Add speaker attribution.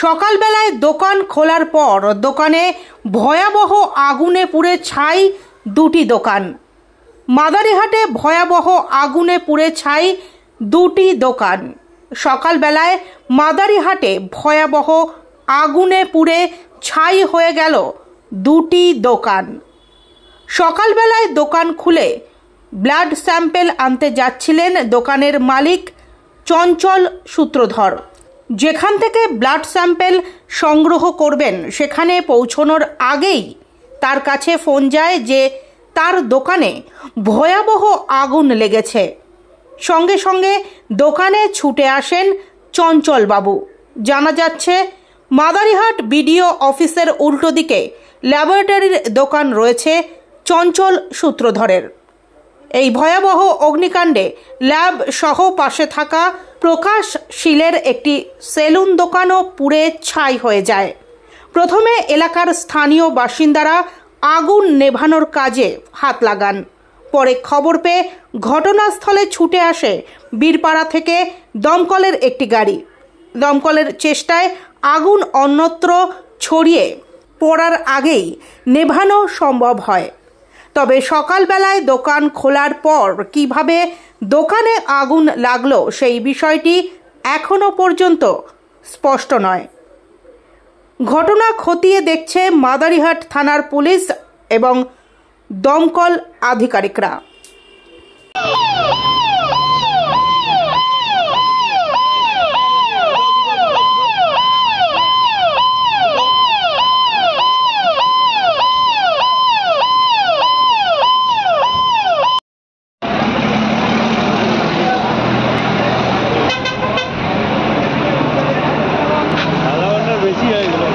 Speaker 1: সকালবেলায় দোকান খোলার পর দোকানে ভয়াবহ আগুনে পুড়ে ছাই দুটি দোকান। মাদারিহাটে ভয়াবহ আগুনে পুড়ে ছাই দুটি দোকান। সকালবেলায় মাদারিহাটে ভয়াবহ আগুনে পুড়ে ছাই হয়ে গেল দুটি দোকান। সকালবেলায় দোকান খুলে ব্লাড স্যাম্পেল আনতে যাচ্ছিলেন দোকানের মালিক চঞ্চল সূত্রধর। যেখান থেকে ব্লাড স্যাম্পেল সংগ্রহ করবেন সেখানে পৌঁছানোর আগেই তার কাছে ফোন যায় যে তার দোকানে ভয়াবহ আগুন লেগেছে। সঙ্গে সঙ্গে দোকানে ছুটে আসেন চঞ্চলবাবু। জানা যাচ্ছে মাদারিহাট বিডিও অফিসের উল্টো দিকে ল্যাবরেটরির দোকান রয়েছে চঞ্চল সূত্রধরের। এই ভয়াবহ অগ্নিকাণ্ডে ল্যাব সহ পাশে থাকা প্রকাশ শীলের একটি সেলুন দোকানও পুড়ে ছাই হয়ে যায়। প্রথমে এলাকার স্থানীয় বাসিন্দারা আগুন নেভানোর কাজে হাত লাগান। পরে খবর পেয়ে ঘটনাস্থলে ছুটে আসে বীরপাড়া থেকে দমকলের একটি গাড়ি। দমকলের চেষ্টায় আগুন অন্যত্র ছড়িয়ে পড়ার আগেই নেভানো সম্ভব হয়। তবে সকালবেলায় দোকান খোলার পর কিভাবে দোকানে আগুন লাগলো সেই বিষয়টি এখনো পর্যন্ত স্পষ্ট নয়। ঘটনা খতিয়ে দেখছে মাদারিহাট থানার পুলিশ এবং দমকল আধিকারিকরা।
Speaker 2: বেশি হয়ে গেল।